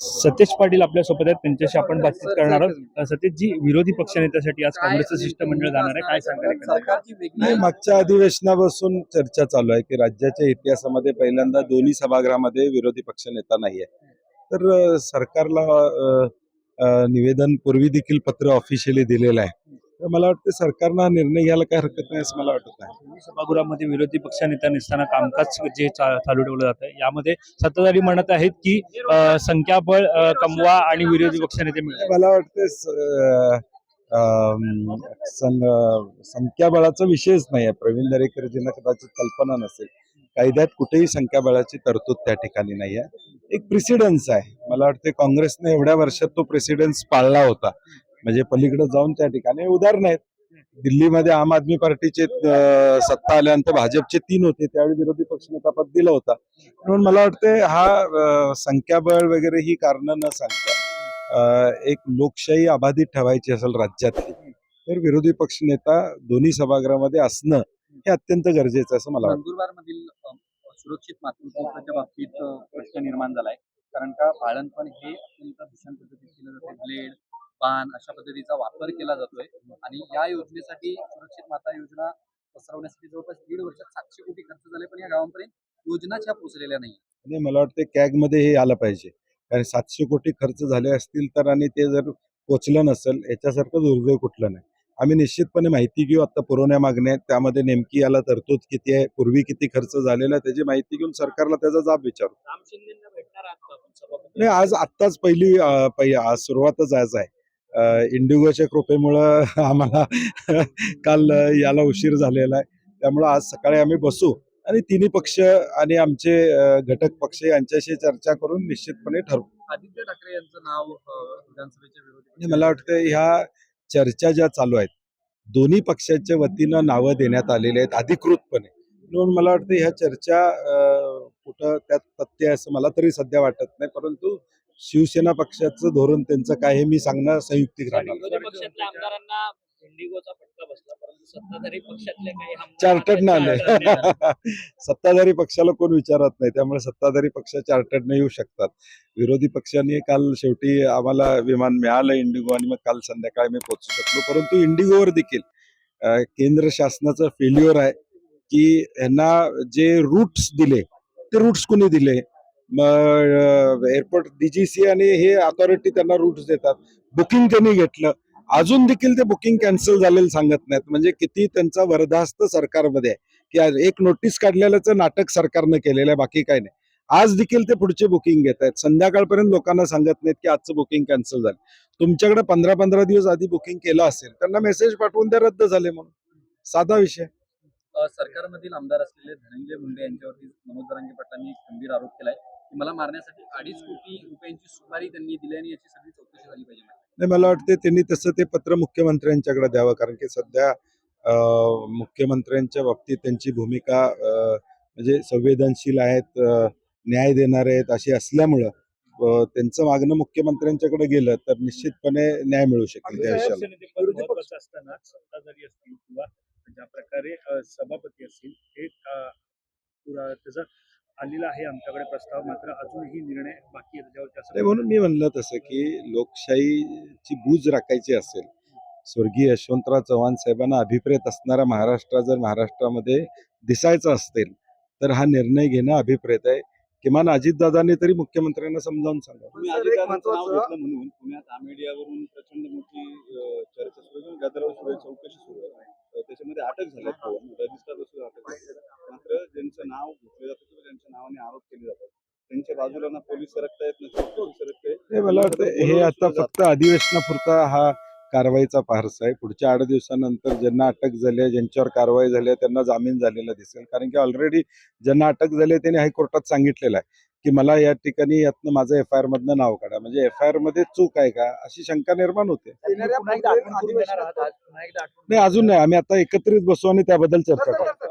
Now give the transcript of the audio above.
सतेज पाटील आपल्या सोबत आहेत, त्यांच्याशी आपण बातचीत करणार आहोत. सतेज जी, विरोधी पक्षनेत्यासाठी आज काँग्रेसचं शिष्टमंडळ जाणार आहे, काय सांगाल एकंदरीत? नाही, मागच्या अधिवेशनापासून चर्चा चालू आहे की राज्याच्या इतिहासामध्ये पहिल्यांदा दोन्ही सभागृहामध्ये विरोधी पक्षनेता नाहीये. तर सरकारला निवेदन पूर्वी देखील पत्र ऑफिशियली दिलेलं आहे. तर मला वाटतं सरकारनं हा निर्णय घ्यायला काही हरकत नाही असं मला वाटत नाही. दोन्ही सभागृहामध्ये विरोधी पक्षनेता नसताना कामकाज जे चालू ठेवलं जातं, यामध्ये सत्ताधारी म्हणत आहेत की संख्याबळ कमवा आणि विरोधी पक्षनेते मिळवा. मला वाटतं संख्याबळाचा विषयच नाही आहे. प्रवीण दरेकरजींना कदाचित कल्पना नसेल, कायद्यात कुठेही संख्याबळाची तरतूद त्या ठिकाणी नाही आहे. एक प्रेसिडेन्स आहे. मला वाटते काँग्रेसने एवढ्या वर्षात तो प्रेसिडेन्स पाळला होता. म्हणजे पलीकडे जाऊन त्या ठिकाणी उदाहरण आहेत. दिल्लीमध्ये आम आदमी पार्टीचे सत्ता आल्यानंतर भाजपचे 3 होते, त्यावेळी विरोधी पक्षनेता पद दिलं होता. म्हणून मला वाटते हा संख्याबळ वगैरे ही कारणं न सांगता एक लोकशाही अबाधित ठेवायची असेल राज्यातली, तर विरोधी पक्षनेता दोन्ही सभागृहामध्ये असणं हे अत्यंत गरजेचं असं मला वाटतं. नंदुरबारमधील सुरक्षित मातृत्वाच्या बाबतीत प्रश्न निर्माण झालाय, कारण का बाळंतपण हे अत्यंत भीषण पद्धतीत केलं जाते. ब्लेड, बाण अशा पद्धतीचा वापर केला जातोय आणि या योजनेसाठी सुरक्षित माता योजना पसरवण्यासाठी जवळपास 1.5 वर्षात 700 कोटी खर्च झाले, पण या गावांपर्यंत योजनाच ह्या पोहोचलेल्या नाही. आणि मला वाटतं कॅग मध्ये हे आलं पाहिजे, कारण 700 कोटी खर्च झाले असतील तर आणि ते जर पोचलं नसेल याच्यासारखं दुर्दैव कुठलं नाही. आम्ही निश्चितपणे माहिती घेऊ. आता पुरवण्या मागण्या आहेत, त्यामध्ये नेमकी याला तरतूद किती आहे, पूर्वी किती खर्च झालेला आहे त्याची माहिती घेऊन सरकारला त्याचा जाब विचारू. नाही, आज आत्ताच आज सुरुवातच आज आहे. इंडिगोच्या कृपेमुळं आम्हाला काल याला उशीर झालेला आहे. त्यामुळं आज सकाळी आम्ही बसू आणि तिन्ही पक्ष आणि आमचे घटक पक्ष यांच्याशी चर्चा करून निश्चितपणे ठरवू. आदित्य ठाकरे यांचं नाव विधानसभेच्या विरोधी मला वाटतं ह्या चर्चा ज्या चालू आहेत, दोन्ही पक्षाच्या वतीनं नावं देण्यात आलेली आहेत अधिकृतपणे. म्हणून मला वाटतं ह्या चर्चा कुठं त्यात तथ्य आहे असं मला तरी सध्या वाटत नाही. परंतु शिवसेना पक्षाचं धोरण त्यांचं काय हे मी सांगणं संयुक्तिक राहणार. विरोधी पक्षातल्या आमदारांना इंडिगोचा फटका बसला, परंतु सत्ताधारी पक्षातले काही आमदार चार्टर्ड आले. सत्ताधारी पक्षाला कोण विचारत नाही, त्यामुळे सत्ताधारी पक्ष चार्टर्ड येऊ शकतात. विरोधी पक्षाने काल शेवटी आम्हाला विमान मिळालं इंडिगो आणि मग काल संध्याकाळी मी पोहोचू शकलो. परंतु इंडिगोवर देखील केंद्र शासनाचं फेल्युअर आहे की यांना जे रूट्स दिले ते रूट्स कोणी दिले. एअरपोर्ट डीजीसी आणि हे अथॉरिटी त्यांना रूट्स देतात. बुकिंग त्यांनी घेतलं, अजून देखील ते बुकिंग कॅन्सल झालेलं सांगत नाहीत. म्हणजे किती त्यांचा वरदास्त सरकारमध्ये आहे की एक नोटीस काढलेल्याचं नाटक सरकारनं केलेलं आहे, बाकी काय नाही. आज देखील ते पुढचे बुकिंग घेत आहेत. संध्याकाळपर्यंत लोकांना सांगत नाहीत की आजचं बुकिंग कॅन्सल झालं. तुमच्याकडे 15-15 दिवस आधी बुकिंग केलं असेल, त्यांना मेसेज पाठवून ते रद्द झाले म्हणून. साधा विषय. सरकारमधील आमदार असलेले धनंजय मुंडे यांच्यावरती मनोज जरांगे पाटलांनी गंभीर आरोप केलाय की मला मारण्यासाठी 2.5 कोटी रुपयांची सुपारी त्यांनी दिली आणि याची सगळी चौकशी झाली पाहिजे. नाही, मला वाटते त्यांनी तसं ते पत्र मुख्यमंत्र्यांच्याकडे द्यावं, कारण की सध्या मुख्यमंत्र्यांच्या बाबतीत त्यांची भूमिका म्हणजे संवेदनशील आहेत, न्याय देणार आहेत अशी असल्यामुळं त्यांचं मागणं मुख्यमंत्र्यांच्याकडे गेलं तर निश्चितपणे न्याय मिळू शकेल त्या विषयाला. विरोधी पक्ष असताना सत्ताधारी असतील किंवा ज्या प्रकारे सभापती असतील, हे त्याचा आलेला आहे आमच्याकडे प्रस्ताव, मात्र अजूनही निर्णय बाकी आहे त्याच्यावर. म्हणून मी म्हणलं तसं की लोकशाहीची बूज राखायची असेल, स्वर्गीय यशवंतराव चव्हाण साहेबांना अभिप्रेत असणारा महाराष्ट्र जर महाराष्ट्रामध्ये दिसायचा असेल तर हा निर्णय घेणं अभिप्रेत आहे. किमान अजितदादांनी तरी मुख्यमंत्र्यांना समजावून सांगा. म्हणून पुण्यात आमेडियावरून प्रचंड मोठी चर्चा सुरू आहे, गदारोळ सुरू आहे, चौकशी सुरू आहे. त्याच्यामध्ये अटक झाल्यात, रजिस्टर अटक झाले. मात्र ज्यांचं नाव घेतलं जातं किंवा ज्यांच्या नावाने आरोप केले जातात त्यांच्या बाजूला ना पोलीस सरकतायत ना सरकतायत. मला वाटतं हे आता फक्त अधिवेशनापुरता हा कारवाईचा फारसा आहे. पुढच्या 8 दिवसानंतर ज्यांना अटक झाली, ज्यांच्यावर कारवाई झाली त्यांना जामीन झालेला दिसेल. कारण की ऑलरेडी ज्यांना अटक झाली त्यांनी हायकोर्टात सांगितलेलं आहे की मला या ठिकाणी यातनं माझं FIR मधनं नाव काढा. म्हणजे FIR मध्ये चूक आहे का अशी शंका निर्माण होते. नाही, अजून नाही. आम्ही आता एकत्रित बसू आणि त्याबद्दल चर्चा करू.